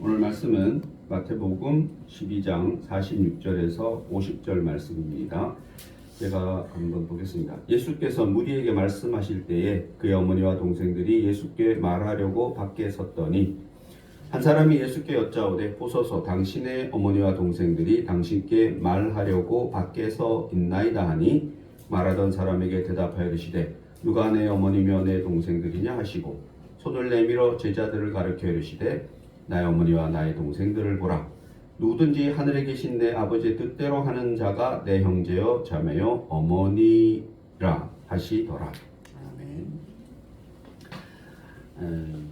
오늘 말씀은 마태복음 12장 46절에서 50절 말씀입니다. 제가 한번 보겠습니다. 예수께서 무리에게 말씀하실 때에 그의 어머니와 동생들이 예수께 말하려고 밖에 섰더니 한 사람이 예수께 여짜오되 보소서 당신의 어머니와 동생들이 당신께 말하려고 밖에 서 있나이다 하니 말하던 사람에게 대답하여 이르시되 누가 내 어머니며 내 동생들이냐 하시고 손을 내밀어 제자들을 가르쳐 이르시되 나의 어머니와 나의 동생들을 보라. 누구든지 하늘에 계신 내 아버지의 뜻대로 하는 자가 내 형제여 자매여 어머니라 하시더라. 아멘.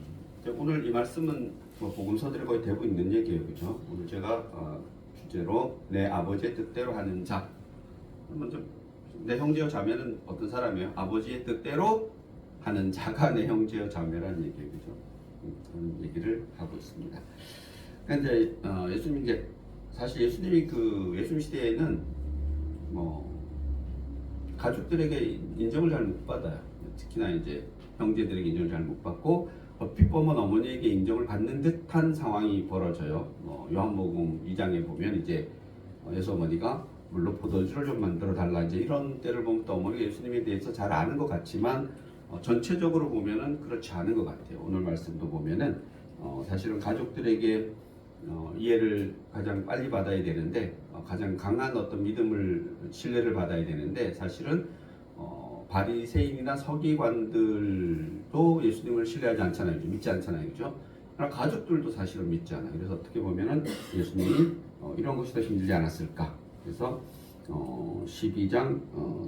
오늘 이 말씀은 복음서들이 거의 대부분 있는 얘기예요, 그렇죠? 오늘 제가 주제로 내 아버지의 뜻대로 하는 자. 먼저 내 형제여 자매는 어떤 사람이에요? 아버지의 뜻대로 하는 자가 내 형제여 자매라는 얘기예요, 그렇죠? 그런 얘기를 하고 있습니다. 그런데 예수님 이제 사실 예수님이 예수님 시대에는 가족들에게 인정을 잘 못 받아요. 특히나 이제 형제들에게 인정을 잘 못 받고 얼핏 보면 어머니에게 인정을 받는 듯한 상황이 벌어져요. 요한복음 2장에 보면 이제 예수 어머니가 물로 포도주를 좀 만들어 달라 이제 이런 때를 보면 또 어머니가 예수님에 대해서 잘 아는 것 같지만 전체적으로 보면은 그렇지 않은 것 같아요. 오늘 말씀도 보면은 사실은 가족들에게 이해를 가장 빨리 받아야 되는데 가장 강한 어떤 믿음을 신뢰를 받아야 되는데 사실은 바리새인이나 서기관들도 예수님을 신뢰하지 않잖아요. 믿지 않잖아요. 그죠? 그러나 가족들도 사실은 믿지 않아요. 그래서 어떻게 보면은 예수님이 이런 것이 더 힘들지 않았을까? 그래서 12장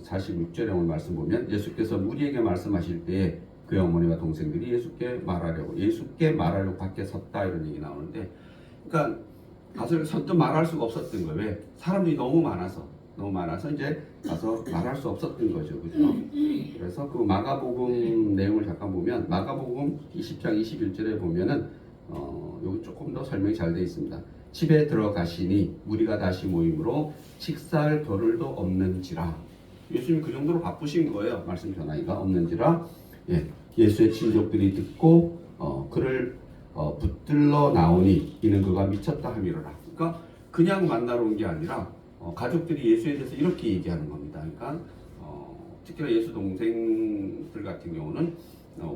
46절에 오늘 말씀 보면 예수께서 무리에게 말씀하실 때에 그의 어머니와 동생들이 예수께 말하려고 밖에 섰다 이런 얘기 나오는데 그러니까 가서 선뜻 말할 수가 없었던 거예요. 왜? 사람들이 너무 많아서 이제 가서 말할 수 없었던 거죠. 그죠? 그래서 그 마가복음 내용을 잠깐 보면 마가복음 20장 21절에 보면은 여기 조금 더 설명이 잘 되어 있습니다. 집에 들어가시니 무리가 다시 모임으로 식사할 겨를도 없는지라. 예수님 그 정도로 바쁘신 거예요. 말씀 전하기가 없는지라. 예수의 친족들이 듣고 그를 붙들러 나오니 이는 그가 미쳤다 함이로라. 그러니까 그냥 만나러 온 게 아니라 가족들이 예수에 대해서 이렇게 얘기하는 겁니다. 그러니까 특히나 예수 동생들 같은 경우는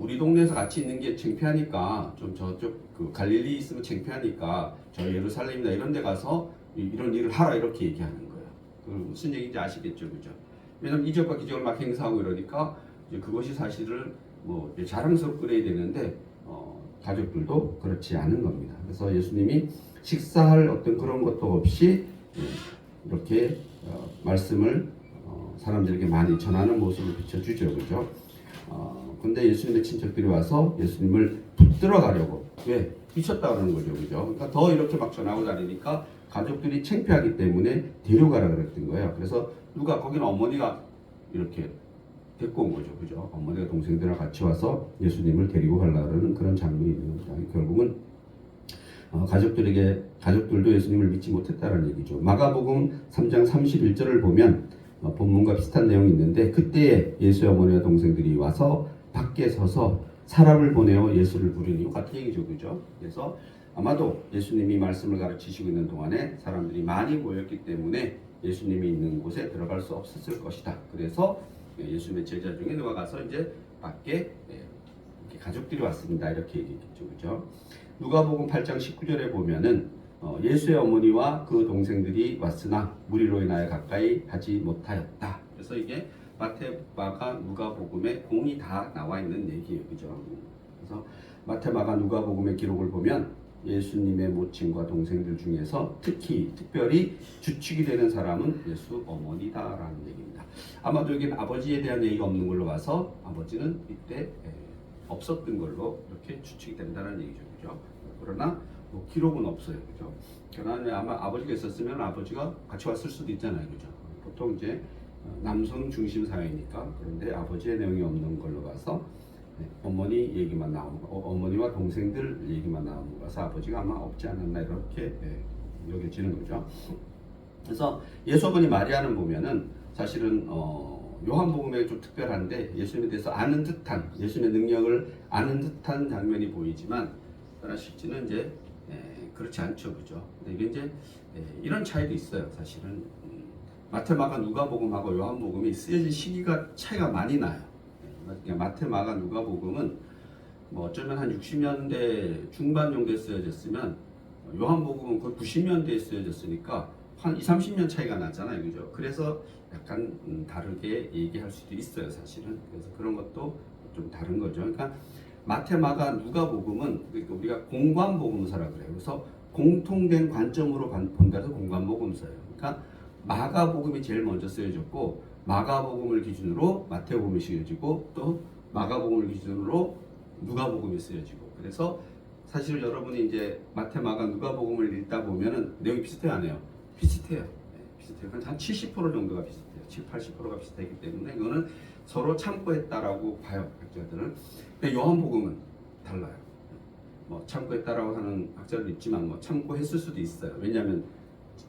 우리 동네에서 같이 있는 게 창피하니까 좀 저쪽 갈릴리 있으면 창피하니까 저 예루살렘이나 이런 데 가서 이런 일을 하라 이렇게 얘기하는 거예요. 무슨 얘기인지 아시겠죠, 그죠? 왜냐면 이적과 기적을 막 행사하고 이러니까 이제 그것이 사실은 자랑스럽게 그래야 되는데 가족들도 그렇지 않은 겁니다. 그래서 예수님이 식사할 어떤 그런 것도 없이 이렇게 말씀을 사람들에게 많이 전하는 모습을 비춰주죠, 그죠? 근데 예수님의 친척들이 와서 예수님을 붙들어 가려고 왜? 미쳤다 그러는 거죠, 그죠? 그러니까 더 이렇게 막 전하고 다니니까 가족들이 창피하기 때문에 데려가라 그랬던 거예요. 그래서 거기는 어머니가 이렇게 데리고 온 거죠, 그죠? 어머니가 동생들이랑 같이 와서 예수님을 데리고 가려는 그런 장면이 있는 겁니다. 결국은 가족들도 예수님을 믿지 못했다는 얘기죠. 마가복음 3장 31절을 보면 본문과 비슷한 내용이 있는데 그때에 예수의 어머니와 동생들이 와서 밖에 서서 사람을 보내어 예수를 부르니 같은 얘기죠, 그죠? 그래서 아마도 예수님이 말씀을 가르치시고 있는 동안에 사람들이 많이 모였기 때문에 예수님이 있는 곳에 들어갈 수 없었을 것이다. 그래서 예수님의 제자 중에 누가 가서 이제 밖에 이렇게 가족들이 왔습니다. 이렇게 얘기했죠, 그죠? 누가복음 8장 19절에 보면은 예수의 어머니와 그 동생들이 왔으나 무리로 인하여 가까이 하지 못하였다. 그래서 이게 마태, 마가, 누가복음에 공이 다 나와 있는 얘기예요, 그죠? 그래서 마태, 마가, 누가복음의 기록을 보면 예수님의 모친과 동생들 중에서 특별히 주축이 되는 사람은 예수 어머니다라는 얘기입니다. 아마도 여기는 아버지에 대한 얘기가 없는 걸로 봐서 아버지는 이때 없었던 걸로 이렇게 추측이 된다는 얘기죠, 그죠? 그러나 기록은 없어요, 그죠? 그러나 아마 아버지가 있었으면 아버지가 같이 왔을 수도 있잖아요, 그죠? 보통 이제 남성 중심 사회니까. 그런데 아버지의 내용이 없는 걸로 봐서 어머니 얘기만 나오는 거, 어머니와 동생들 얘기만 나오는 거 봐서 아버지가 아마 없지 않았나 이렇게 여겨지는 거죠. 그래서 예수 어머니 마리아는 보면은 사실은 요한복음에 좀 특별한데 예수님에 대해서 아는 듯한, 예수님의 능력을 아는 듯한 장면이 보이지만 그러나 실제는 이제 그렇지 않죠, 그죠? 근데 이게 이제 이런 차이도 있어요, 사실은. 마태, 마가, 누가복음하고 요한복음이 쓰여진 시기가 차이가 많이 나요. 그러니까 마태, 마가, 누가복음은 뭐 어쩌면 한 60년대 중반 정도에 쓰여졌으면 요한복음은 거의 90년대에 쓰여졌으니까 한 2, 30년 차이가 나잖아요, 그죠? 그래서 약간 다르게 얘기할 수도 있어요, 사실은. 그래서 그런 것도 좀 다른 거죠. 그러니까 마태, 마가, 누가복음은 그러니까 우리가 공관복음서라 그래요. 그래서 공통된 관점으로 본다 해서 공관복음서예요. 그러니까 마가복음이 제일 먼저 쓰여졌고 마가복음을 기준으로 마태복음이 쓰여지고 또 마가복음을 기준으로 누가복음이 쓰여지고 그래서 사실 여러분이 이제 마태, 마가, 누가복음을 읽다 보면은 내용이 비슷해요, 안 해요? 비슷해요. 네, 비슷해요. 한 70% 정도가 비슷해요. 7, 80%가 비슷하기 때문에 이거는 서로 참고했다라고 봐요, 학자들은. 근데 요한복음은 달라요. 뭐 참고했다라고 하는 학자도 있지만 뭐 참고했을 수도 있어요. 왜냐하면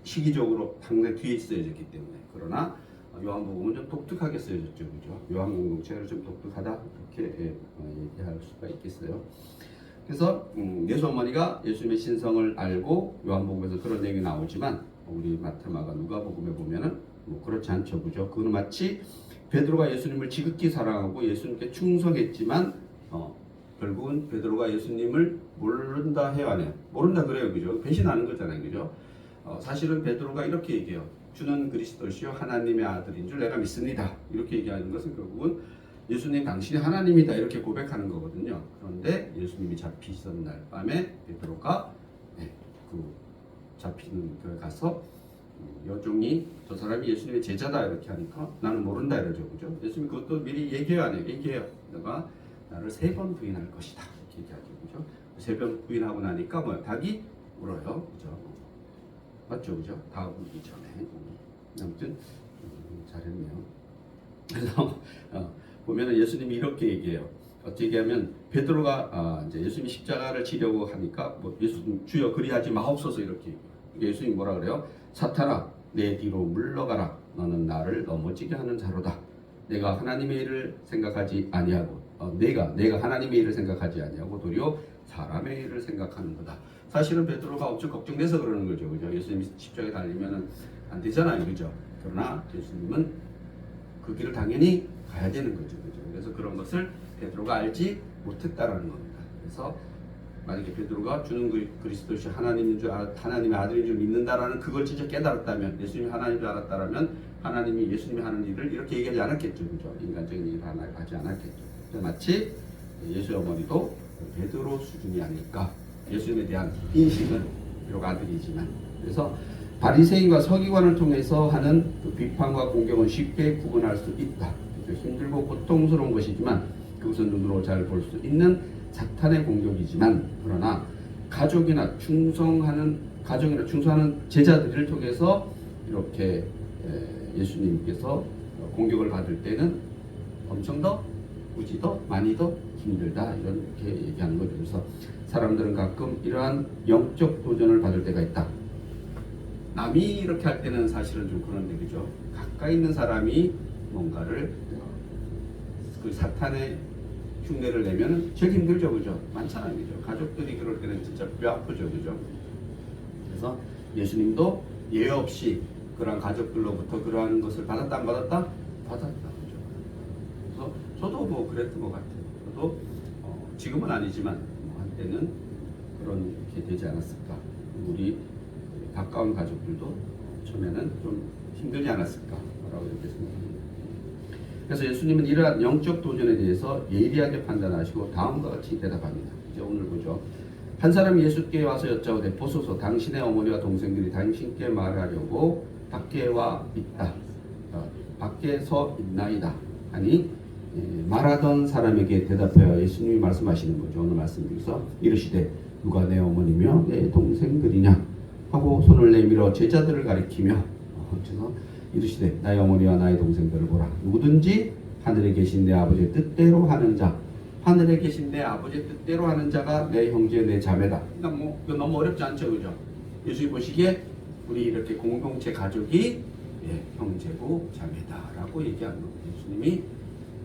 시기적으로 당장 뒤에 쓰여졌기 때문에. 그러나 요한복음은 좀 독특하게 쓰여졌죠, 그죠? 요한 공동체를 좀 독특하다 이렇게 얘기할 수가 있겠어요. 그래서 예수 어머니가 예수님의 신성을 알고 요한복음에서 그런 얘기 나오지만 우리 마태, 마가, 누가복음에 보면은 뭐 그렇지 않죠, 그죠? 그는 마치 베드로가 예수님을 지극히 사랑하고 예수님께 충성했지만 결국은 베드로가 예수님을 모른다 해야 하네요. 모른다 그래요, 그죠? 배신하는 거잖아요, 그죠? 사실은 베드로가 이렇게 얘기해요. 주는 그리스도시요 하나님의 아들인 줄 내가 믿습니다. 이렇게 얘기하는 것은 결국은 예수님 당신이 하나님이다 이렇게 고백하는 거거든요. 그런데 예수님이 잡히시던 날 밤에 베드로가 그 잡히는 교회 가서 여종이 저 사람이 예수님의 제자다 이렇게 하니까 나는 모른다 이러죠, 그죠? 예수님이 그것도 미리 얘기해요, 안 해요? 얘기해요. 내가 나를 3번 부인할 것이다 이렇게 얘기하죠, 그죠? 3번 부인하고 나니까 뭐야? 닭이 울어요, 그죠? 맞죠, 그죠? 닭 울기 전에. 아무튼 잘했네요. 그래서 보면은 예수님이 이렇게 얘기해요. 어떻게 하면 베드로가 이제 예수님이 십자가를 지려고 하니까 뭐 예수님 주여 그리하지 마옵소서 이렇게 얘기해요. 예수님이 뭐라 그래요? 사탄아 내 뒤로 물러가라. 너는 나를 넘어지게 하는 자로다. 내가 하나님의 일을 생각하지 아니하고 내가 하나님의 일을 생각하지 아니하고 도리어 사람의 일을 생각하는 거다. 사실은 베드로가 엄청 걱정돼서 그러는 거죠, 그죠? 예수님이 십자가에 달리면은 안 되잖아요, 그죠? 그러나 예수님은 그 길을 당연히 가야 되는 거죠, 그죠? 그래서 그런 것을 베드로가 알지 못했다라는 겁니다. 그래서 만약에 베드로가 주는 그리스도시 하나님인 줄 하나님의 아들인 줄 믿는다라는 그걸 진짜 깨달았다면 예수님이 하나님인 줄 알았다라면 하나님이 예수님이 하는 일을 이렇게 얘기하지 않았겠죠, 그죠? 인간적인 일을 하지 않았겠죠. 마치 예수의 어머니도 베드로 수준이 아닐까. 예수님에 대한 인식은 비록 아들이지만 그래서 바리새인과 서기관을 통해서 하는 그 비판과 공격은 쉽게 구분할 수 있다. 힘들고 고통스러운 것이지만 그것은 눈으로 잘 볼 수 있는 사탄의 공격이지만 그러나 가족이나 충성하는 제자들을 통해서 이렇게 예수님께서 공격을 받을 때는 엄청 더 굳이 더 많이 더 힘들다 이렇게 얘기하는 거죠. 그래서 사람들은 가끔 이러한 영적 도전을 받을 때가 있다. 남이 이렇게 할 때는 사실은 좀 그런 얘기죠. 가까이 있는 사람이 뭔가를 그 사탄의 흉내를 내면 제일 힘들죠, 그죠? 많잖아요, 그죠? 가족들이 그럴 때는 진짜 뼈 아프죠, 그죠? 그래서 예수님도 예외 없이 그러한 가족들로부터 그러한 것을 받았다 안 받았다? 받았다, 그죠? 그래서 저도 뭐 그랬던 것 같아요. 저도 지금은 아니지만 한때는 그런 게 되지 않았을까? 우리 가까운 가족들도 처음에는 좀 힘들지 않았을까라고 이렇게 생각합니다. 그래서 예수님은 이러한 영적 도전에 대해서 예리하게 판단하시고 다음과 같이 대답합니다. 이제 오늘 보죠. 한 사람이 예수께 와서 여짜오되 보소서 당신의 어머니와 동생들이 당신께 말하려고 밖에 와 있다. 밖에 서 있나이다. 하니 말하던 사람에게 대답하여 예수님이 말씀하시는 거죠. 오늘 말씀 중에서 이르시되 누가 내 어머니며 내 동생들이냐 하고 손을 내밀어 제자들을 가리키며 그래서 이르시되 나의 어머니와 나의 동생들을 보라. 누구든지 하늘에 계신 내 아버지의 뜻대로 하는 자, 하늘에 계신 내 아버지의 뜻대로 하는 자가 내 형제 내 자매다. 그러니까 뭐 이거 너무 어렵지 않죠, 그죠? 예수님 보시기에 우리 이렇게 공동체 가족이 형제고 자매다라고 얘기하는 겁니다. 예수님이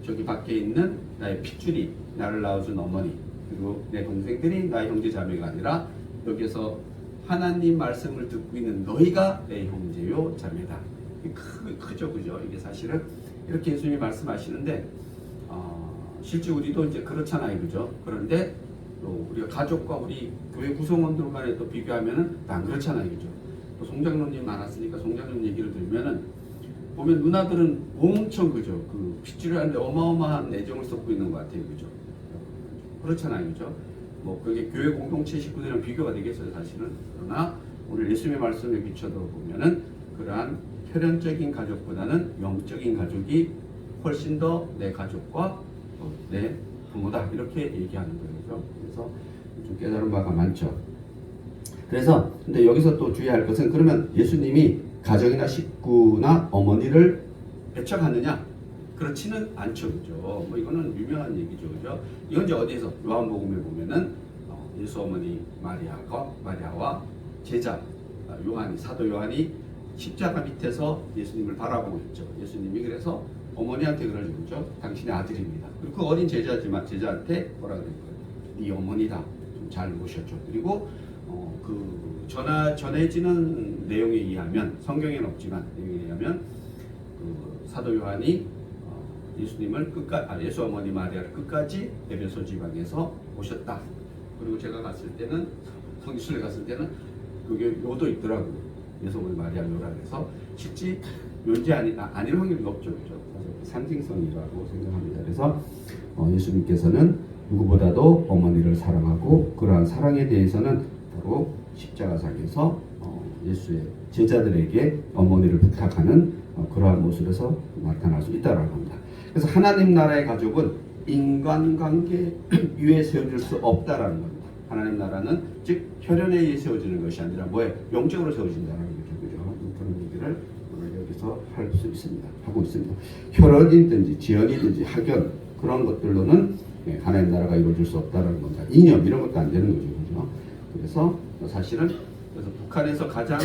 저기 밖에 있는 나의 핏줄이 나를 낳아준 어머니 그리고 내 동생들이 나의 형제 자매가 아니라 여기서 하나님 말씀을 듣고 있는 너희가 내 형제요 자매다. 크죠, 그죠? 이게 사실은 이렇게 예수님이 말씀하시는데 실제 우리도 이제 그렇잖아요, 그죠? 그런데 또 우리가 가족과 우리 교회 구성원들 간에 또 비교하면은 안 그렇잖아요, 그죠? 또 송장로님 많았으니까 송장로님 얘기를 들으면은 보면 누나들은 엄청 그죠? 그 핏줄을 하는데 어마어마한 애정을 쏟고 있는 것 같아요, 그죠? 그렇잖아요, 그죠? 뭐 그게 교회 공동체 식구들이랑 비교가 되겠어요, 사실은. 그러나 오늘 예수님의 말씀에 비춰서 보면은 그러한 혈연적인 가족보다는 영적인 가족이 훨씬 더 내 가족과 내 부모다 이렇게 얘기하는 거죠. 그래서 좀 깨달은 바가 많죠. 그래서 근데 여기서 또 주의할 것은 그러면 예수님이 가정이나 식구나 어머니를 배척하느냐? 그렇지는 않죠, 그죠? 뭐 이거는 유명한 얘기죠, 그죠? 이건 이제 어디에서 요한복음에 보면은 예수 어머니 마리아와 제자 요한이 사도 요한이 십자가 밑에서 예수님을 바라보고 있죠. 예수님이 그래서 어머니한테 그러죠. 당신의 아들입니다. 그리고 그 어린 제자한테 뭐라 그랬어요? 네 어머니다. 좀 잘 모셨죠. 그리고 전해지는 내용에 의하면 성경에는 없지만 내용에 의하면 그 사도 요한이 예수님을 예수 어머니 마리아를 끝까지 에베소 지방에서 모셨다. 그리고 제가 갔을 때는 성지순례 갔을 때는 그게 묘도 있더라고요. 예수 어머니 마리아 묘라 그래서 실제 묘인지 아닐 확률이 높죠, 그렇죠? 상징성이라고 생각합니다. 그래서 예수님께서는 누구보다도 어머니를 사랑하고 그러한 사랑에 대해서는 바로 십자가상에서 예수의 제자들에게 어머니를 부탁하는 그러한 모습에서 나타날 수 있다고 합니다. 그래서 하나님 나라의 가족은 인간관계 위에 세워질 수 없다라는 겁니다. 하나님 나라는 즉 혈연에 의해 세워지는 것이 아니라 뭐에 영적으로 세워진다는 거죠, 그죠? 그런 얘기를 오늘 여기서 할 수 있습니다. 하고 있습니다. 혈연이든지 지연이든지 학연 그런 것들로는 하나님 나라가 이루어질 수 없다는 겁니다. 이념 이런 것도 안 되는 거죠, 그죠? 그래서 사실은 그래서 북한에서 가장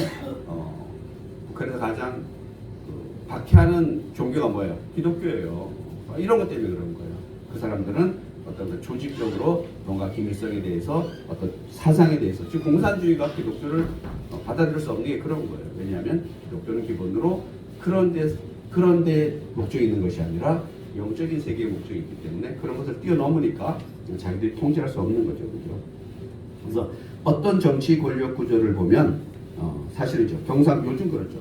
박해하는 종교가 뭐예요? 기독교예요. 이런 것 때문에 그런 거예요. 그 사람들은 어떤 조직적으로 뭔가 김일성에 대해서 어떤 사상에 대해서 즉 공산주의가 기독교를 받아들일 수 없는 게 그런 거예요. 왜냐하면 기독교는 기본으로 그런데 목적이 있는 것이 아니라 영적인 세계의 목적이 있기 때문에 그런 것을 뛰어넘으니까 자기들이 통제할 수 없는 거죠, 그죠? 그래서 어떤 정치 권력 구조를 보면 사실이죠. 요즘 그렇죠.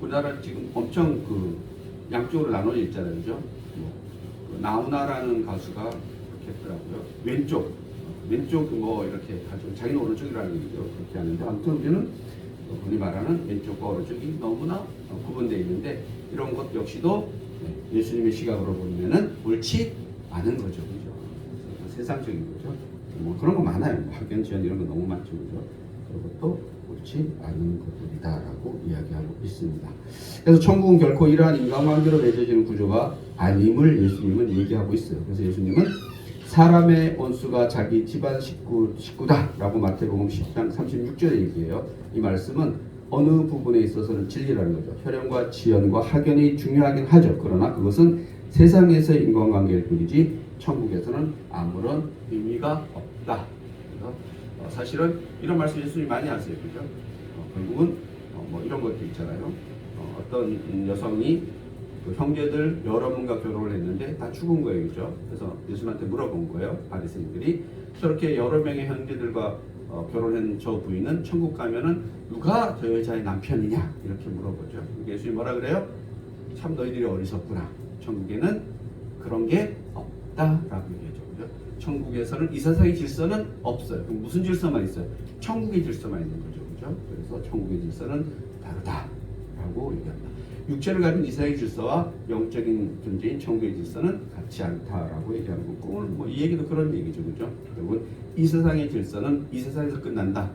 우리나라 지금 엄청 양쪽으로 나눠져 있잖아요, 그죠? 나훈아라는 가수가 그렇게 했더라고요. 왼쪽 이렇게 가지고 자기는 오른쪽이라는 얘기죠. 그렇게 하는데 아무튼 우리는 흔히 말하는 왼쪽과 오른쪽이 너무나 구분되어 있는데 이런 것 역시도 예수님의 시각으로 보면은 옳지 않은 거죠, 그죠? 세상적인 거죠. 뭐 그런 거 많아요. 학연 지연 이런 거 너무 많죠, 그죠? 그런 것도 옳지 않은 것들이다라고 이야기하고 있습니다. 그래서 천국은 결코 이러한 인간관계로 맺어지는 구조가 아님을 예수님은 얘기하고 있어요. 그래서 예수님은 사람의 원수가 자기 집안 식구다라고 마태복음 10장 36절에 얘기해요. 이 말씀은 어느 부분에 있어서는 진리라는 거죠. 혈연과 지연과 학연이 중요하긴 하죠. 그러나 그것은 세상에서의 인간관계일 뿐이지 천국에서는 아무런 의미가 없다. 그래서 사실은 이런 말씀 예수님이 많이 하세요, 그죠? 결국은 뭐 이런 것도 있잖아요. 어떤 여성이 그 형제들 여러 분과 결혼을 했는데 다 죽은 거예요, 그죠? 그래서 예수님한테 물어본 거예요, 바리새인들이. 저렇게 여러 명의 형제들과 결혼한 저 부인은 천국 가면은 누가 저 여자의 남편이냐 이렇게 물어보죠. 예수님이 뭐라 그래요? 참 너희들이 어리석구나. 천국에는 그런 게 없다라고 얘기하죠. 그죠? 천국에서는 이 세상의 질서는 없어요. 그럼 무슨 질서만 있어요? 천국의 질서만 있는 거죠, 그죠? 그래서 천국의 질서는 다르다라고 얘기합니다. 육체를 가진 이 세상의 질서와 영적인 존재인 천국의 질서는 같지 않다라고 얘기하는 거고, 오늘 뭐 이 얘기도 그런 얘기죠, 그죠? 결국은 이 세상의 질서는 이 세상에서 끝난다.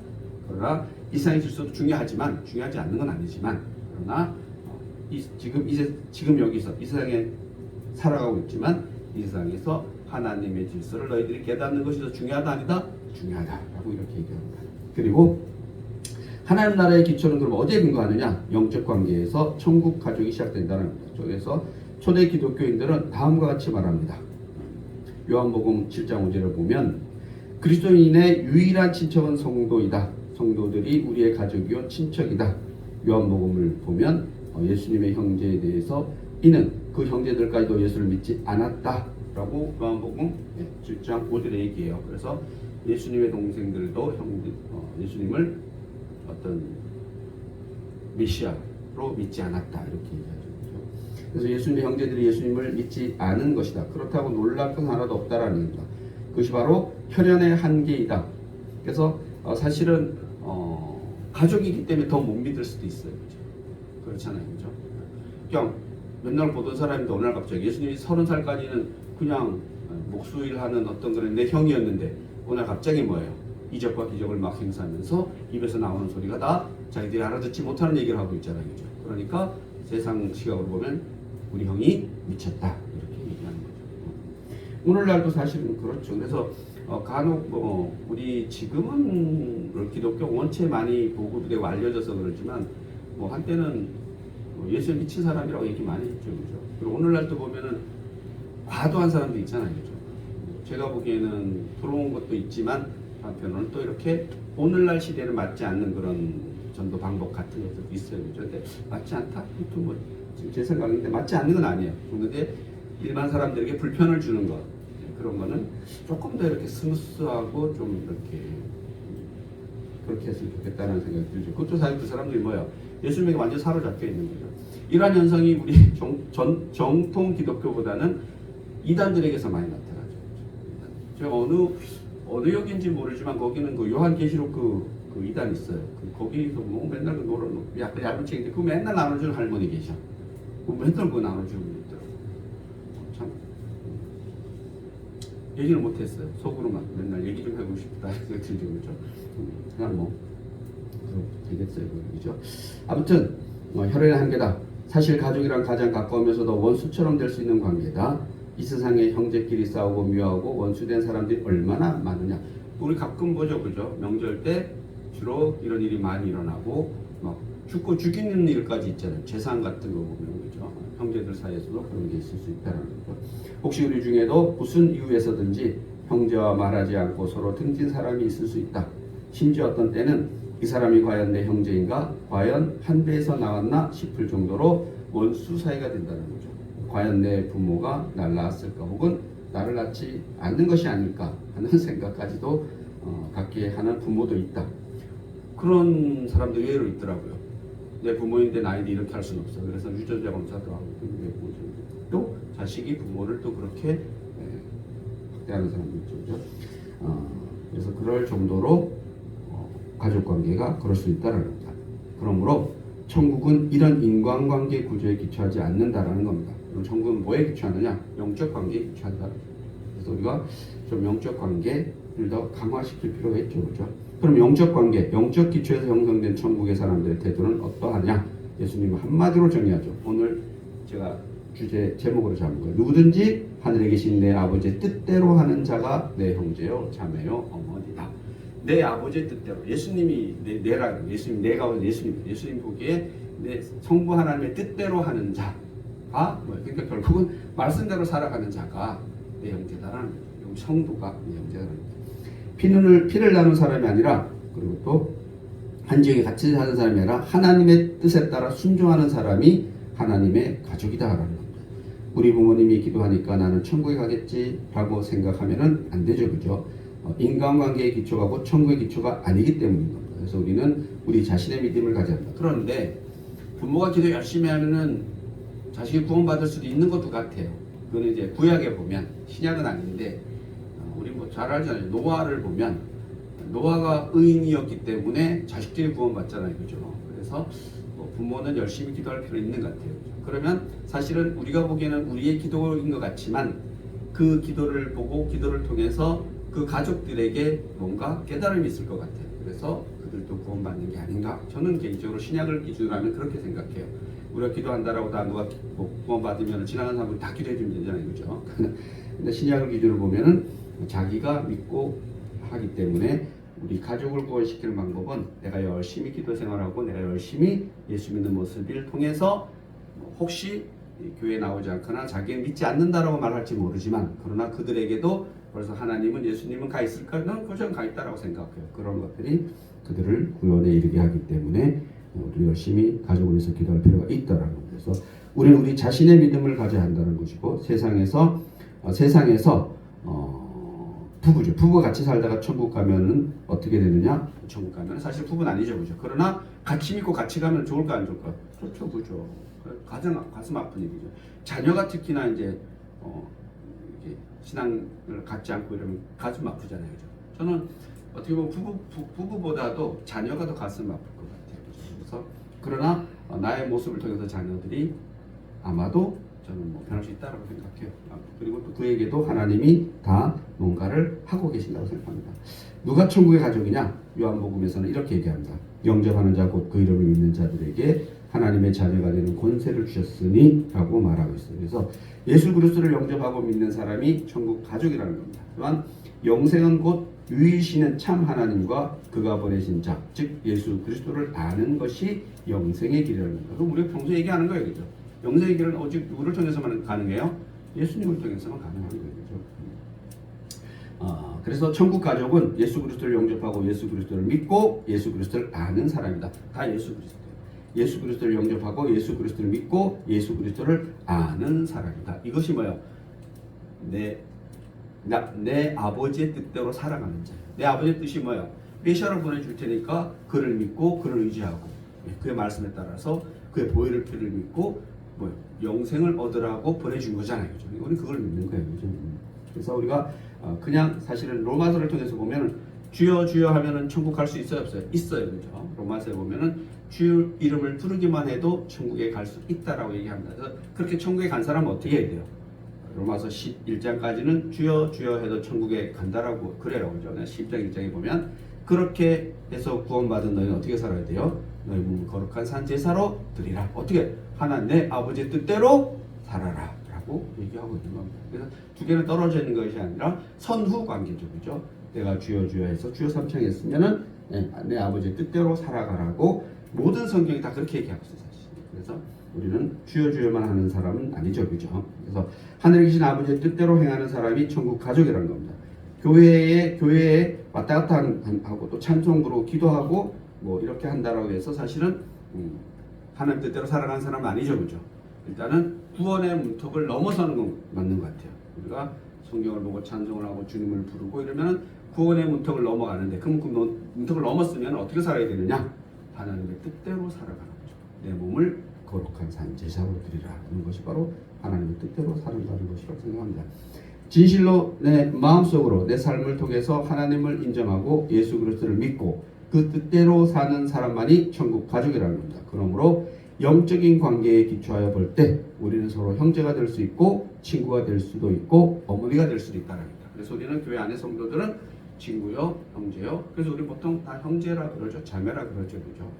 그러나 이 세상의 질서도 중요하지만 중요하지 않는 건 아니지만 그러나 지금 여기서 이 세상에 살아가고 있지만 이 세상에서 하나님의 질서를 너희들이 깨닫는 것이 더 중요하다 아니다? 중요하다라고 이렇게 얘기합니다. 그리고 하나님 나라의 기초는 그럼 어디에 근거하느냐? 영적 관계에서 천국 가족이 시작된다는 겁니다. 그래서 초대 기독교인들은 다음과 같이 말합니다. 요한복음 7장 5절을 보면 그리스도인의 유일한 친척은 성도이다. 성도들이 우리의 가족이요 친척이다. 요한복음을 보면 예수님의 형제에 대해서 이는 그 형제들까지도 예수를 믿지 않았다라고 요한복음 7장 5절에 얘기해요. 그래서 예수님의 동생들도 예수님을 어떤 메시아로 믿지 않았다 이렇게 얘기하죠. 그래서 예수님의 형제들이 예수님을 믿지 않은 것이다. 그렇다고 놀랄 건 하나도 없다라는 겁니다. 그것이 바로 혈연의 한계이다. 그래서 사실은 가족이기 때문에 더 못 믿을 수도 있어요. 그렇죠? 그렇잖아요. 그렇죠? 그냥 맨날 보던 사람인데 오늘 갑자기 예수님이 30살까지는 그냥 목수일하는 어떤 그런 내 형이었는데 오늘 갑자기 뭐예요? 이적과 기적을 막 행사하면서 입에서 나오는 소리가 다 자기들이 알아듣지 못하는 얘기를 하고 있잖아요. 그렇죠? 그러니까 세상 시각으로 보면 우리 형이 미쳤다 이렇게 얘기하는 거죠. 오늘날도 사실은 그렇죠. 그래서 간혹 우리 지금은 기독교 원체 많이 보급되고 알려져서 그렇지만 한때는 예수에 미친 사람이라고 얘기 많이 했죠. 그죠? 그리고 오늘날도 보면은 과도한 사람도 있잖아요. 그죠? 제가 보기에는 들어온 것도 있지만 한편으로는 또 이렇게 오늘날 시대를 맞지 않는 그런 전도 방법 같은 것도 있어요. 그죠? 근데 맞지 않다? 또 제 생각인데 맞지 않는 건 아니에요. 그런데 일반 사람들에게 불편을 주는 것 그런 거는 조금 더 이렇게 스무스하고 좀 이렇게 그렇게 했으면 좋겠다는 생각이 들죠. 그것도 사실 그 사람들이 뭐예요? 예수님에게 완전 사로잡혀 있는 거죠. 이러한 현상이 우리 정통 기독교보다는 이단들에게서 많이 나타나죠. 제가 어느 역인지 모르지만 거기는 그 요한계시록 그 이단 있어요. 거기서 맨날 약간 얇은 책인데 그 맨날 나눠주는 할머니 계셔. 맨날 그거 나눠주는 분 있더라고요. 참 얘기를 못했어요. 속으로만 맨날 얘기 좀 해보고 싶다 생각이 들죠. 그렇죠? 그냥 되겠어요. 그죠? 아무튼 혈연의 한계다. 사실 가족이랑 가장 가까우면서도 원수처럼 될 수 있는 관계다. 이 세상에 형제끼리 싸우고 미워하고 원수된 사람들이 얼마나 많으냐. 우리 가끔 보죠. 그죠? 명절 때 주로 이런 일이 많이 일어나고 막 죽고 죽이는 일까지 있잖아요. 재산 같은 거 보면 그죠? 형제들 사이에서도 그런 게 있을 수 있다는 거죠. 혹시 우리 중에도 무슨 이유에서든지 형제와 말하지 않고 서로 등진 사람이 있을 수 있다. 심지어 어떤 때는 이 사람이 과연 내 형제인가? 과연 한 배에서 나왔나? 싶을 정도로 원수 사이가 된다는 거죠. 과연 내 부모가 날 낳았을까? 혹은 나를 낳지 않는 것이 아닐까? 하는 생각까지도 갖게 하는 부모도 있다. 그런 사람들이 의외로 있더라고요. 내 부모인데 나인데 이렇게 할 수는 없어. 그래서 유전자 검사도 하고 또 자식이 부모를 또 그렇게 학대하는 사람도 있죠. 그렇죠? 그래서 그럴 정도로 가족관계가 그럴 수 있다는 겁니다. 그러므로 천국은 이런 인간관계 구조에 기초하지 않는다라는 겁니다. 그럼 천국은 뭐에 기초하느냐? 영적 관계에 기초한다. 그래서 우리가 좀 영적 관계를 더 강화시킬 필요가 있죠. 그렇죠? 그럼 영적 관계, 영적 기초에서 형성된 천국의 사람들의 태도는 어떠하냐? 예수님은 한마디로 정의하죠. 오늘 제가 주제 제목으로 잡은 거예요. 누구든지 하늘에 계신 내 아버지의 뜻대로 하는 자가 내 형제요, 자매요, 어머니다. 내 아버지의 뜻대로. 예수님이 내라고. 예수님 내가 예수님 보기에 내 성부 하나님의 뜻대로 하는 자가 뭐예요? 그러니까 결국은 말씀대로 살아가는 자가 내 형제다라는 거죠. 성도가 내 형제다라는 거죠. 피를 나눈 사람이 아니라 그리고 또 한 지역에 같이 사는 사람이 아니라 하나님의 뜻에 따라 순종하는 사람이 하나님의 가족이다라는 겁니다. 우리 부모님이 기도하니까 나는 천국에 가겠지라고 생각하면은 안 되죠, 그죠? 인간관계의 기초가 곧 천국의 기초가 아니기 때문인 겁니다. 그래서 우리는 우리 자신의 믿음을 가져야 합니다. 그런데 부모가 기도 열심히 하면은 자식이 구원받을 수도 있는 것도 같아요. 그거는 이제 구약에 보면 신약은 아닌데 우리 잘 알잖아요. 노아를 보면 노아가 의인이었기 때문에 자식들이 구원받잖아요, 그죠? 그래서 부모는 열심히 기도할 필요 있는 것 같아요. 그러면 사실은 우리가 보기에는 우리의 기도인 것 같지만 그 기도를 보고 기도를 통해서 그 가족들에게 뭔가 깨달음이 있을 것 같아요. 그래서 그들도 구원받는 게 아닌가? 저는 개인적으로 신약을 기준으로 하면 그렇게 생각해요. 우리가 기도한다라고 다 누가 구원받으면 지나가는 사람들 다 기도해 주면 되잖아요, 그죠? 근데 신약을 기준으로 보면은 자기가 믿고 하기 때문에 우리 가족을 구원시키는 방법은 내가 열심히 기도 생활하고 내가 열심히 예수 믿는 모습을 통해서 혹시 교회에 나오지 않거나 자기는 믿지 않는다라고 말할지 모르지만 그러나 그들에게도 그래서 하나님은 예수님은 가 있을까? 난 그저 가 있다라고 생각해요. 그런 것들이 그들을 구원에 이르게 하기 때문에 우리 열심히 가족을 위해서 기도할 필요가 있다라는 거예요. 그래서 우리는 우리 자신의 믿음을 가져야 한다는 것이고 세상에서 부부죠. 부부가 같이 살다가 천국 가면은 어떻게 되느냐? 천국 가면 사실 부부는 아니죠, 그죠? 그러나 같이 믿고 같이 가면 좋을까 안 좋을까? 좋죠, 그죠? 가슴 아픈 얘기죠. 자녀가 특히나 이제 이게 신앙을 갖지 않고 이러면 가슴 아프잖아요, 그죠? 저는 어떻게 보면 부부보다도 자녀가 더 가슴 아플 것 같아요, 그죠? 그래서 그러나 나의 모습을 통해서 자녀들이 아마도 저는 변할 수 있다고 생각해요. 그리고 또 그에게도 하나님이 다 뭔가를 하고 계신다고 생각합니다. 누가 천국의 가족이냐? 요한복음에서는 이렇게 얘기합니다. 영접하는 자 곧 그 이름을 믿는 자들에게 하나님의 자녀가 되는 권세를 주셨으니 라고 말하고 있어요. 그래서 예수 그리스도를 영접하고 믿는 사람이 천국 가족이라는 겁니다. 또한 영생은 곧 유이시는 참 하나님과 그가 보내신 자, 즉 예수 그리스도를 아는 것이 영생의 길이라는 겁니다. 그럼 우리가 평소에 얘기하는 거예요, 그죠? 영생의 길은 오직 누구를 통해서만 가능해요? 예수님을 통해서만 가능한 거예요, 그죠? 그래서 천국 가족은 예수 그리스도를 영접하고 예수 그리스도를 믿고 예수 그리스도를 아는 사람이다. 다 예수 그리스도예요. 예수 그리스도를 영접하고 예수 그리스도를 믿고 예수 그리스도를 아는 사람이다. 이것이 뭐예요? 내 아버지의 뜻대로 살아가는 자. 내 아버지의 뜻이 뭐예요? 메시아를 보내줄 테니까 그를 믿고 그를 의지하고 그의 말씀에 따라서 그의 보혈의 피를 믿고 영생을 얻으라고 보내준 거잖아요. 그죠? 우리는 그걸 믿는 거예요. 그죠? 그래서 우리가 그냥 사실은 로마서를 통해서 보면 주여 주여 하면은 천국 갈 수 있어요, 없어요? 있어요, 그죠? 로마서에 보면은 주 이름을 부르기만 해도 천국에 갈 수 있다라고 얘기합니다. 그래서 그렇게 천국에 간 사람은 어떻게 해야 돼요? 로마서 11장까지는 주여 주여 해도 천국에 간다라고 그래요, 그죠? 10장 1장에 보면 그렇게 해서 구원받은 너희는 어떻게 살아야 돼요? 너희 몸을 거룩한 산 제사로 드리라. 어떻게? 하나님 내 아버지의 뜻대로 살아라 라고 얘기하고 있는 겁니다. 그래서 두 개는 떨어져 있는 것이 아니라 선후 관계죠, 그죠? 내가 주여 주여 해서 주여 삼창 했으면은 내 아버지의 뜻대로 살아가라고 모든 성경이 다 그렇게 얘기하고 있어요, 사실. 그래서 우리는 주여 주여만 하는 사람은 아니죠, 그죠? 그래서 하늘에 계신 아버지의 뜻대로 행하는 사람이 천국 가족이라는 겁니다. 교회에 왔다 갔다 하고 또 찬송 부르고 기도하고 뭐 이렇게 한다라고 해서 사실은 하나님 뜻대로 살아가는 사람은 아니죠, 그죠? 일단은 구원의 문턱을 넘어서는 건 맞는 것 같아요. 우리가 성경을 보고 찬송을 하고 주님을 부르고 이러면 구원의 문턱을 넘어가는데 그럼 그 문턱을 넘었으면 어떻게 살아야 되느냐? 하나님의 뜻대로 살아가는 거죠. 내 몸을 거룩한 산 제사로 드리라 하는 것이 바로 하나님의 뜻대로 살아가는 것이라고 생각합니다. 진실로 내 마음속으로 내 삶을 통해서 하나님을 인정하고 예수 그리스도를 믿고 그 뜻대로 사는 사람만이 천국 가족이라는 겁니다. 그러므로 영적인 관계에 기초하여 볼 때 우리는 서로 형제가 될 수 있고 친구가 될 수도 있고 어머니가 될 수도 있다는 겁니다. 그래서 우리는 교회 안의 성도들은 친구요, 형제요. 그래서 우리 보통 다 형제라 그러죠, 자매라 그러죠, 그죠?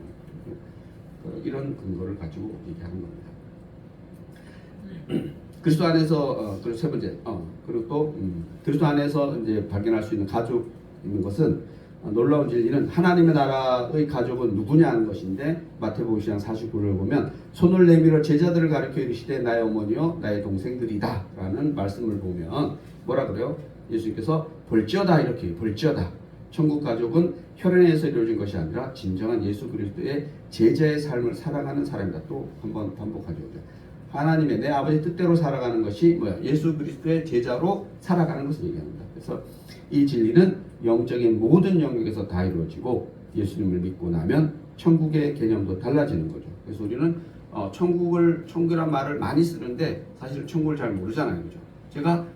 이런 근거를 가지고 얘기하는 겁니다. 그리스도 안에서 그리고 세 번째 그리고 또 그리스도 안에서 이제 발견할 수 있는 가족 있는 것은 놀라운 진리는 하나님의 나라의 가족은 누구냐 하는 것인데 마태복음 10장 49절을 보면 손을 내밀어 제자들을 가리켜 이르시되 나의 어머니요 나의 동생들이다 라는 말씀을 보면 뭐라 그래요? 예수님께서 볼지어다 이렇게 볼지어다. 천국 가족은 혈연에서 이루어진 것이 아니라 진정한 예수 그리스도의 제자의 삶을 살아가는 사람이다. 또 한번 반복하죠. 하나님의 내 아버지 뜻대로 살아가는 것이 뭐야? 예수 그리스도의 제자로 살아가는 것을 얘기합니다. 그래서 이 진리는 영적인 모든 영역에서 다 이루어지고 예수님을 믿고 나면 천국의 개념도 달라지는 거죠. 그래서 우리는 천국이란 말을 많이 쓰는데 사실 천국을 잘 모르잖아요, 그죠? 제가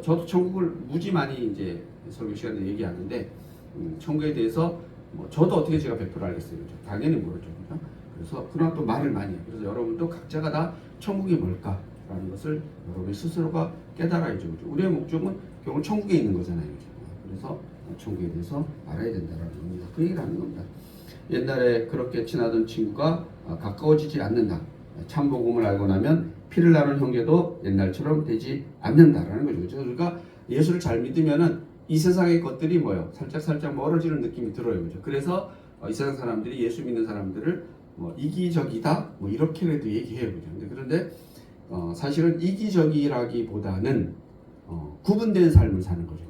저도 천국을 무지 많이 이제 설교 시간에 얘기하는데 천국에 대해서 저도 어떻게 제가 100% 알겠어요, 그죠? 당연히 모르죠, 그죠? 그래서 그러나 또 말을 많이 해요. 그래서 여러분도 각자가 다 천국이 뭘까라는 것을 여러분 스스로가 깨달아야죠, 그죠? 우리의 목적은 결국 천국에 있는 거잖아요, 그죠? 그래서 천국에 대해서 알아야 된다라는 겁니다. 그 얘기를 하는 겁니다. 옛날에 그렇게 친하던 친구가 가까워지지 않는다. 참복음을 알고 나면 피를 나눈 형제도 옛날처럼 되지 않는다라는 거죠. 그렇죠? 그러니까 예수를 잘 믿으면은 이 세상의 것들이 뭐요? 살짝 멀어지는 느낌이 들어요, 그죠? 그래서 이 세상 사람들이 예수 믿는 사람들을 이기적이다, 이렇게라도 얘기해요, 그죠? 그런데 사실은 이기적이라기보다는 구분된 삶을 사는 거죠.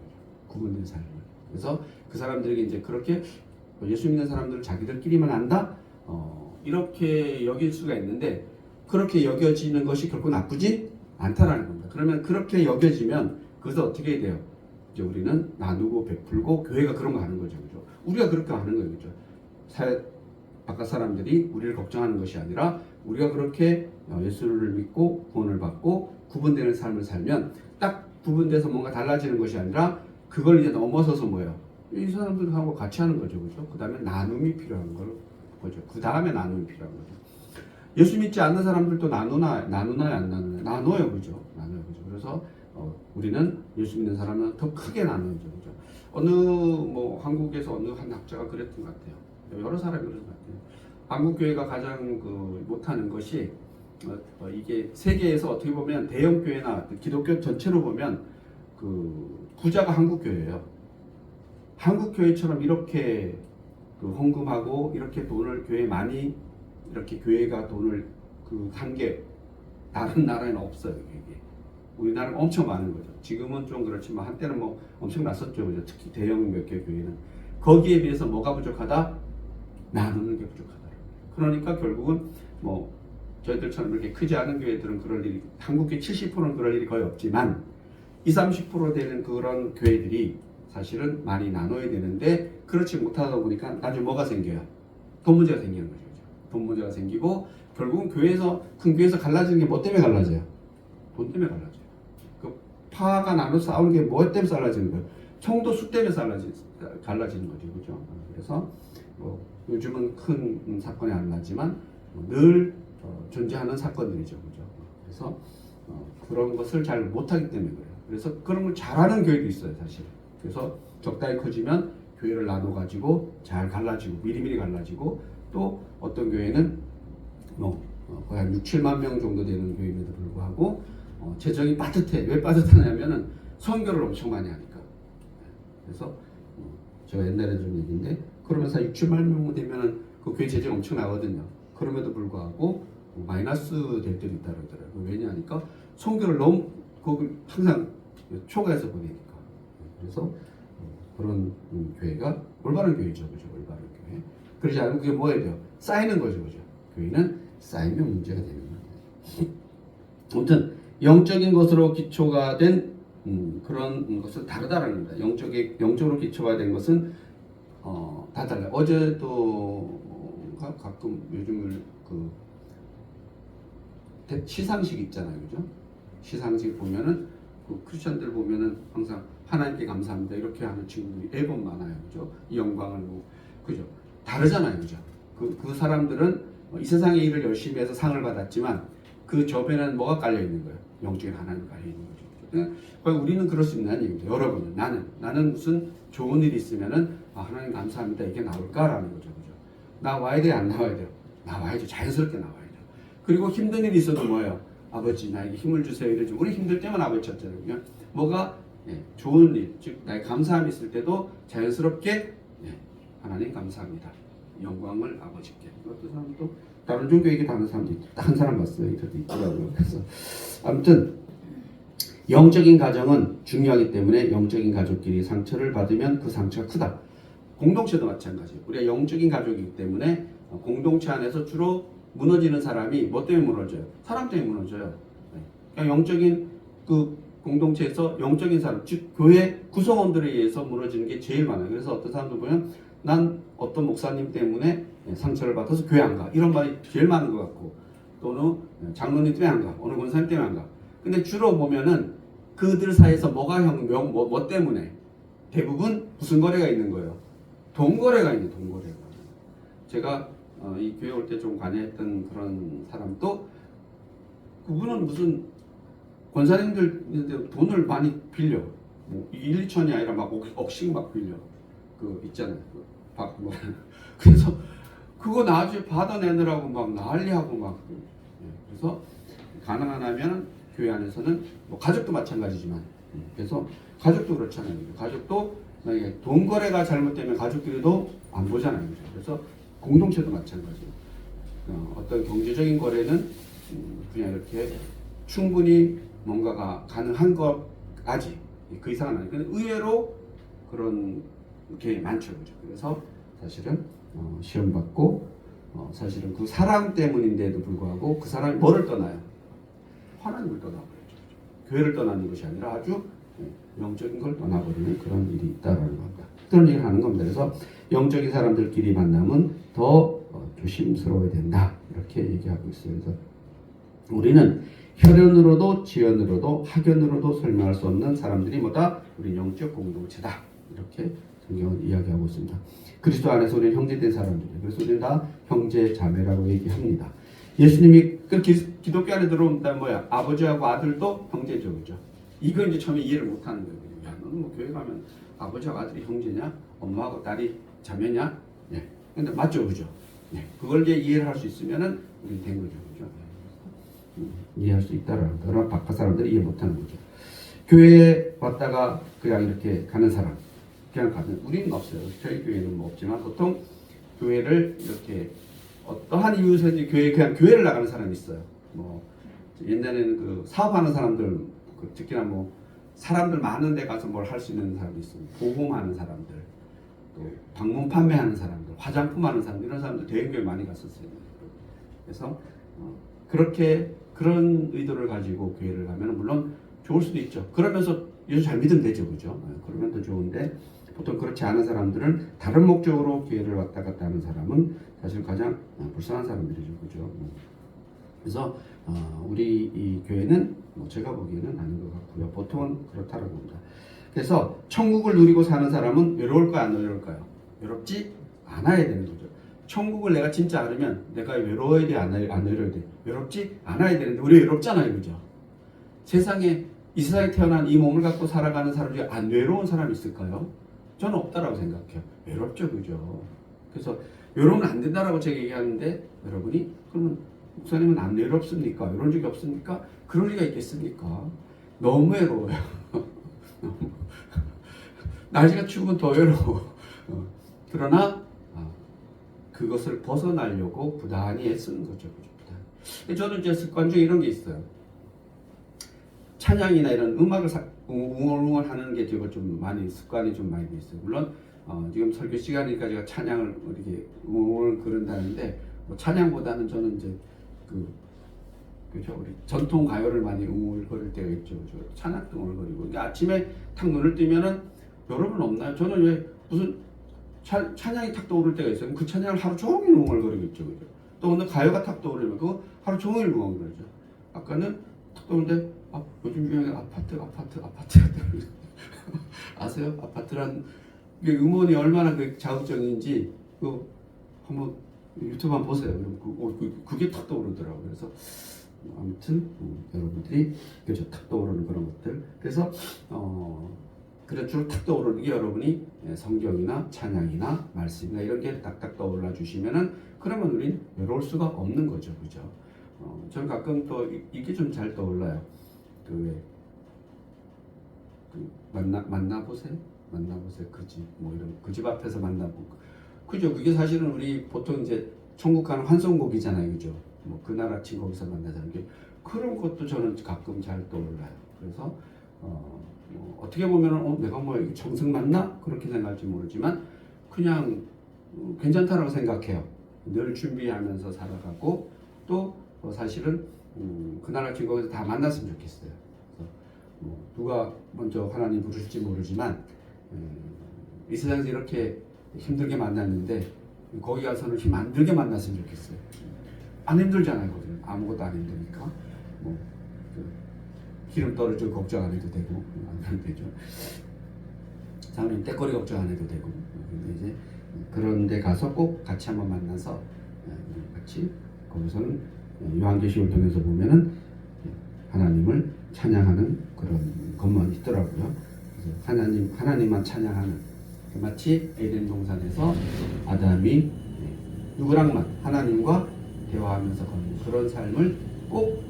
구분된 삶을. 그래서 그 사람들에게 이제 그렇게 예수 믿는 사람들은 자기들끼리만 안다 이렇게 여길 수가 있는데, 그렇게 여겨지는 것이 결코 나쁘지 않다라는 겁니다. 그러면 그렇게 여겨지면 그것을 어떻게 돼요? 이제 우리는 나누고 베풀고, 교회가 그런 거 하는 거죠, 그죠? 우리가 그렇게 하는 거예요, 그죠? 바깥 사람들이 우리를 걱정하는 것이 아니라 우리가 그렇게 예수를 믿고 구원을 받고 구분되는 삶을 살면, 딱 구분돼서 뭔가 달라지는 것이 아니라 그걸 이제 넘어서서 뭐예요? 이 사람들하고 같이 하는 거죠, 그죠? 그 다음에 나눔이 필요한 거죠. 그 다음에 나눔이 필요한 거죠. 예수 믿지 않는 사람들도 나누나요, 안 나누나요? 나눠요, 그죠? 나눠요, 그죠? 그래서 우리는 예수 믿는 사람은 더 크게 나누죠, 그죠? 어느 한국에서 어느 한 학자가 그랬던 것 같아요. 여러 사람이 그런 것 같아요. 한국 교회가 가장 못하는 것이 이게 세계에서 어떻게 보면 대형 교회나 기독교 전체로 보면 부자가 한국 교회예요. 한국 교회처럼 이렇게 헌금하고 이렇게 돈을 교회 많이 이렇게 교회가 돈을 한 게 다른 나라에는 없어요. 이게 우리나라는 엄청 많은 거죠. 지금은 좀 그렇지만 한때는 엄청 났었죠, 그죠? 특히 대형 몇 개 교회는 거기에 비해서 뭐가 부족하다? 나누는 게 부족하다. 그러니까 결국은 저희들처럼 이렇게 크지 않은 교회들은 그럴 일이, 한국교회 70%는 그럴 일이 거의 없지만 20-30% 되는 그런 교회들이 사실은 많이 나눠야 되는데 그렇지 못하다 보니까 나중에 뭐가 생겨요? 돈 문제가 생기는 거죠. 돈 문제가 생기고 결국은 큰 교회에서 갈라지는 게 뭐 때문에 갈라져요? 돈 때문에 갈라져요. 파가 나눠 싸우는 게 뭐 때문에 갈라지는 거예요? 총도 수 때문에 갈라지는 거죠, 그죠? 그래서 요즘은 큰 사건이 안 나지만 늘 존재하는 사건들이죠, 그죠? 그래서 그런 것을 잘 못하기 때문에 그래요. 그래서 그런 걸 잘하는 교회도 있어요, 사실. 그래서 적당히 커지면 교회를 나눠가지고 잘 갈라지고 미리미리 갈라지고, 또 어떤 교회는 거의 한 6-7만 명 정도 되는 교회임에도 불구하고 재정이 빠듯해. 왜 빠듯하냐면은 선교를 엄청 많이 하니까. 그래서 제가 옛날에 좀 얘기인데, 그러면서 6-7만 명 되면은 그 교회 재정이 엄청 나거든요. 그럼에도 불구하고 마이너스 될 때도 있다 그러더라고요. 왜냐하니까 선교를 너무 항상 초과해서 보내니까. 그래서 그런 교회가 올바른 교회죠, 그죠? 올바른 교회. 그러지 않으면 그게 뭐 해야 돼요? 쌓이는 거죠, 그죠? 교회는 쌓이면 문제가 되는 거예요. 아무튼 영적인 것으로 기초가 된 그런 것은 다르다라는 겁니다. 영적으로 기초가 된 것은 다 달라요. 어제도 가끔 요즘을 시상식 있잖아요, 그죠? 시상식 보면은 크리스천들 보면은 항상 하나님께 감사합니다 이렇게 하는 친구들이 앨범 많아요, 그죠? 이 영광을 그죠? 다르잖아요, 그죠? 그 사람들은 이 세상의 일을 열심히 해서 상을 받았지만 그 저변에는 뭐가 깔려 있는 거예요? 영적인 하나님 깔려 있는 거죠. 그러니까 우리는 그럴 수 있는 얘기죠. 여러분은 나는 무슨 좋은 일이 있으면은 하나님 감사합니다 이게 나올까라는 거죠, 그죠? 나와야 돼요, 안 나와야 돼요? 나와야죠. 자연스럽게 나와야죠. 그리고 힘든 일이 있어도 뭐예요? 아버지 나에게 힘을 주세요 이러죠. 우리 힘들 때만 아버지 찾잖아요. 뭐가 좋은 일, 즉 나의 감사함이 있을 때도 자연스럽게 하나님 감사합니다. 영광을 아버지께. 어떤 사람도 다른 종교 얘기하는 사람도 한 사람 봤어요. 저도 있더라고요. 그래서 아무튼 영적인 가정은 중요하기 때문에 영적인 가족끼리 상처를 받으면 그 상처가 크다. 공동체도 마찬가지예요. 우리가 영적인 가족이기 때문에 공동체 안에서 주로 무너지는 사람이 뭐 때문에 무너져요? 사람 때문에 무너져요. 그러니까 영적인 공동체에서 영적인 사람, 즉 교회 구성원들에 의해서 무너지는 게 제일 많아요. 그래서 어떤 사람들 보면 난 어떤 목사님 때문에 상처를 받아서 교회 안 가. 이런 말이 제일 많은 것 같고, 또는 장로님 때문에 안 가. 어느 권사님 때문에 안 가. 근데 주로 보면은 그들 사이에서 뭐 때문에 대부분 무슨 거래가 있는 거예요? 돈 거래가 있는 돈 거래가. 제가 이 교회 올 때 좀 관여했던 그런 사람도 그분은 무슨 권사님들 돈을 많이 빌려. 1, 2천이 아니라 막 억씩 막 빌려. 있잖아요. 그래서 그거 나중에 받아내느라고 막 난리하고 막. 그래서 가능한 하면 교회 안에서는 가족도 마찬가지지만, 그래서 가족도 그렇잖아요. 가족도 돈 거래가 잘못되면 가족끼리도 안 보잖아요. 그래서 공동체도 마찬가지예요. 어떤 경제적인 거래는 그냥 이렇게 충분히 뭔가가 가능한 것까지, 그 이상은 아니에요. 근데 의외로 그런 게 많죠, 그죠? 그래서 사실은 시험 받고 사실은 그 사람 때문인데도 불구하고 그 사람이 뭐를 떠나요? 하나님을 떠나버리죠. 교회를 떠나는 것이 아니라 아주 영적인 걸 떠나버리는 그런 일이 있다라는 겁니다. 그런 얘기를 하는 겁니다. 그래서 영적인 사람들끼리 만나면 더 조심스러워야 된다. 이렇게 얘기하고 있어요. 그래서 우리는 혈연으로도 지연으로도 학연으로도 설명할 수 없는 사람들이 뭐다? 우리 영적 공동체다. 이렇게 성경은 이야기하고 있습니다. 그리스도 안에서 우리는 형제된 사람들이에요. 그래서 우리는 다 형제 자매라고 얘기합니다. 예수님이 그 기독교 안에 들어온다면 뭐야? 아버지하고 아들도 형제죠, 그죠? 이걸 이제 처음에 이해를 못하는 거예요. 야, 너는 뭐 교회 가면 아버지하고 아들이 형제냐? 엄마하고 딸이 자매냐? 네. 근데 맞죠, 그죠? 네. 그걸 이제 이해를 할 수 있으면은 우리 된 거죠, 그죠? 이해할 수 있다라는 거. 그러나 바깥 사람들이 이해 못하는 거죠. 교회에 왔다가 그냥 이렇게 가는 사람, 그냥 가면 우리는 없어요. 저희 교회는 뭐 없지만 보통 교회를 이렇게 어떠한 이유에서 교회 그냥 교회를 나가는 사람이 있어요. 뭐 옛날에는 그 사업하는 사람들, 특히나 뭐 사람들 많은 데 가서 뭘 할 수 있는 사람이 있습니다. 보험하는 사람들, 또 방문 판매하는 사람들, 화장품 하는 사람들, 이런 사람들 대형교회 많이 갔었어요. 그래서 그렇게 그런 의도를 가지고 교회를 가면 물론 좋을 수도 있죠. 그러면서 예수 잘 믿으면 되죠, 그죠? 그러면 더 좋은데 보통 그렇지 않은 사람들은 다른 목적으로 교회를 왔다 갔다 하는 사람은 사실 가장 불쌍한 사람들이죠, 그죠? 그래서 우리 이 교회는 제가 보기에는 아닌 것 같고요. 보통은 그렇다고 봅니다. 그래서 천국을 누리고 사는 사람은 외로울까요, 안 외로울까요? 외롭지 않아야 되는 거죠. 천국을 내가 진짜 알으면 내가 외로워야 돼, 안 외로워야 돼? 외롭지 않아야 되는데 우리 외롭잖아요, 그죠? 세상에 이 세상에 태어난 이 몸을 갖고 살아가는 사람 중에 안 외로운 사람이 있을까요? 저는 없다라고 생각해요. 외롭죠, 그죠? 그래서 외로우면 안 된다라고 제가 얘기하는데 여러분이 그러면 목사님은 안 외롭습니까? 외로운 적이 없습니까? 그럴 리가 있겠습니까? 너무 외로워요. 날씨가 추우면 더 외로워. 그러나 그것을 벗어나려고 부단히 애쓰는 거죠. 저는 이제 습관 중에 이런 게 있어요. 찬양이나 이런 음악을 웅얼웅얼하는 게 제가 좀 많이 습관이 좀 많이 돼 있어요. 물론 지금 설교 시간이니까 제가 찬양을 이렇게 웅얼 그런다는데 뭐 찬양보다는 저는 이제 그죠, 우리 전통 가요를 많이 웅얼거릴 때가 있죠. 찬양도 웅얼거리고. 그러니까 아침에 탁 눈을 뜨면은 여러분 없나요? 저는 왜 무슨 찬양이 탁 떠오를 때가 있어요. 그 찬양을 하루 종일 웅얼거리고 있죠, 그죠? 또 오늘 가요가 탁 떠오르면 그거 하루 종일 웅얼거리죠. 아까는 탁 떠오르는데 요즘 유행의 아파트 아세요? 아파트란 게 음원이 얼마나 자극적인지 한번 유튜브 한번 보세요. 그럼 그게 탁 떠오르더라고요. 그래서 아무튼 여러분들이 그죠, 탁 떠오르는 그런 것들. 그래서 그래서 탁 떠오르는 게 여러분이 성경이나 찬양이나 말씀이나 이런 게 딱딱 떠올라 주시면은 그러면 우린 외로울 수가 없는 거죠, 그죠? 저는 가끔 또 이게 좀 잘 떠올라요. 만나보세요. 그집 뭐 이런 그 집 앞에서 만나보고 그죠? 그게 사실은 우리 보통 이제 천국 가는 환송곡이잖아요, 그죠? 뭐 그날 아침 거기서 만나자는 게 그런 것도 저는 가끔 잘 떠올라요. 그래서 뭐 어떻게 보면은 내가 뭐 정승 맞나 그렇게 생각할지 모르지만 그냥 괜찮다라고 생각해요. 늘 준비하면서 살아가고 또 사실은 그날 아침 거기서 다 만났으면 좋겠어요. 그래서 누가 먼저 하나님 부르실지 모르지만 이 세상에서 이렇게 힘들게 만났는데 거기 가서는 힘 안 들게 만났으면 좋겠어요. 안 힘들잖아요, 거기는. 아무것도 안 힘드니까. 기름 떨어지고 걱정 안 해도 되고 안 해도 되죠. 장님 때거리 걱정 안 해도 되고. 근데 이제 그런 데 가서 꼭 같이 한번 만나서 같이 거기서는 요한계시록을 통해서 보면은 하나님을 찬양하는 그런 것만 있더라고요. 그래서 하나님만 찬양하는 마치 에덴 동산에서 아담이 누구랑만 하나님과 대화하면서 걷는 그런 삶을 꼭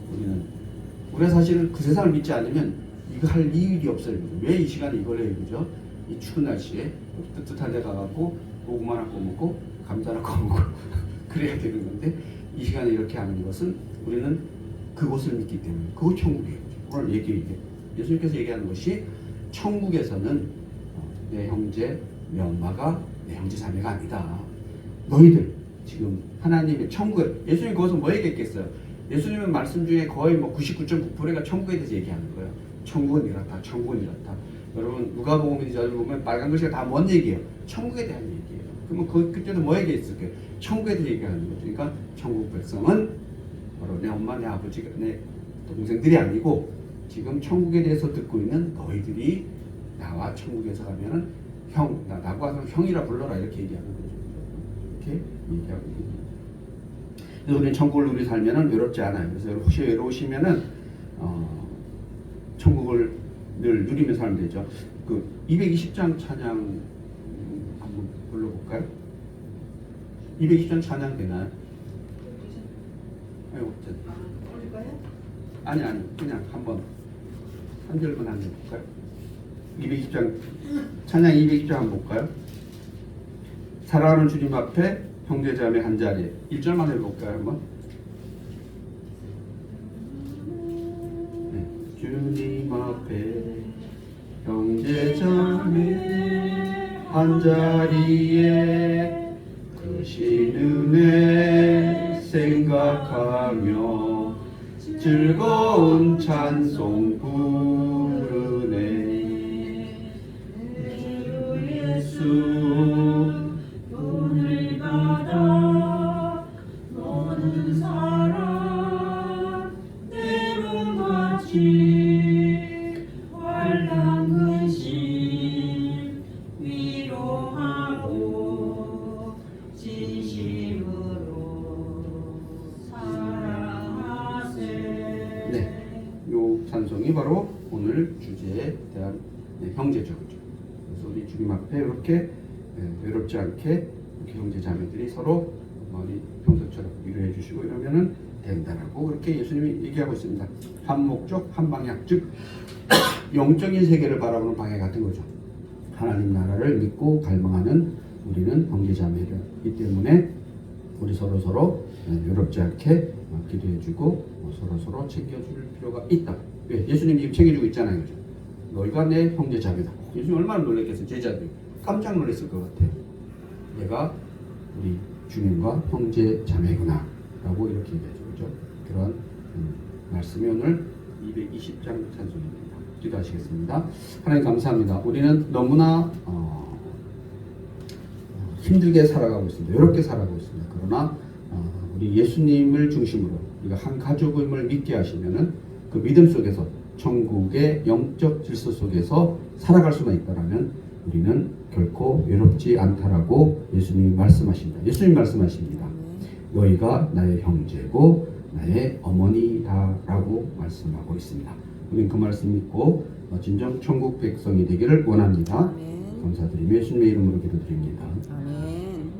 우리가 사실은 그 세상을 믿지 않으면 이거 할 일이 없어요. 왜 이 시간에 이걸 해요, 그죠? 이 추운 날씨에 뜨뜻한 데 가갖고 고구마 하나 꺼먹고 감자 하나 꺼먹고 그래야 되는 건데 이 시간에 이렇게 하는 것은 우리는 그곳을 믿기 때문에 그곳 천국이에요. 오늘 예수님께서 얘기하는 것이 천국에서는 내 형제, 내 엄마가 내 형제 자매가 아니다. 너희들 지금 하나님의 천국에 예수님 거기서 뭐 얘기했겠어요? 예수님의 말씀 중에 거의 뭐 99.9%가 천국에 대해서 얘기하는 거예요. 천국은 이렇다. 천국은 이렇다. 여러분 누가복음 자주 보면 빨간 글씨가 다 뭔 얘기예요? 천국에 대한 얘기예요. 그러면 그때도 뭐 얘기했을까요? 천국에 대해 얘기하는 거죠. 그러니까 천국 백성은 바로 내 엄마, 내 아버지가 내 동생들이 아니고 지금 천국에 대해서 듣고 있는 너희들이 나와 천국에서 가면은 나하고 와서 형이라 불러라 이렇게 얘기하는 거죠. 이렇게 얘기하고 있습니다. 그래서 우리는 천국을 누리 살면은 외롭지 않아요. 그래서 혹시 외로우시면은 천국을 늘 누리면서 살면 되죠. 그 220장 찬양 한번 불러볼까요? 220장 찬양 되나요? 아니 그냥 한번 한 절만 한번 볼까요? 220장 찬양 220장 한번 볼까요? 사랑하는 주님 앞에 형제자매 한 자리에 1절만 해볼까요? 한번 네. 주님 앞에 형제자매 한 자리에 크신 은혜 생각하며 즐거운 찬송 부르네. 예수 오늘 받아 너는 사랑 내 몸같이 환난 근심 위로하고 진심으로 사랑하세. 네, 요 찬송이 바로 오늘 주제에 대한 형제죠. 그래서 우리 주님 앞에 이렇게 외롭지 않게 이렇게 형제 자매들이 서로 머리 평소처럼 위로해 주시고 이러면은 된다라고 그렇게 예수님이 얘기하고 있습니다. 한 목적, 한 방향, 즉 영적인 세계를 바라보는 방향 같은 거죠. 하나님 나라를 믿고 갈망하는 우리는 형제 자매이기 때문에 우리 서로 외롭지 않게 기도해주고 서로 챙겨줄 필요가 있다. 왜? 예수님이 지금 챙겨주고 있잖아요, 그죠? 너희가 내 형제 자매다. 예수님 얼마나 놀랐겠어요, 제자들이. 깜짝 놀랐을 것 같아요. 내가 우리 주님과 형제 자매구나 라고 이렇게 얘기하죠. 그렇죠? 그런 말씀이 오늘 220장 찬송입니다. 기도하시겠습니다. 하나님 감사합니다. 우리는 너무나 힘들게 살아가고 있습니다. 외롭게 살아가고 있습니다. 그러나 우리 예수님을 중심으로 우리가 한 가족임을 믿게 하시면은 그 믿음 속에서 천국의 영적 질서 속에서 살아갈 수만 있다라면 우리는 결코 외롭지 않다라고 예수님이 말씀하십니다. 예수님 말씀하십니다. 너희가 나의 형제고 나의 어머니다라고 말씀하고 있습니다. 우리는 그 말씀 믿고 진정 천국 백성이 되기를 원합니다. 감사드리며 예수님의 이름으로 기도드립니다. 아멘.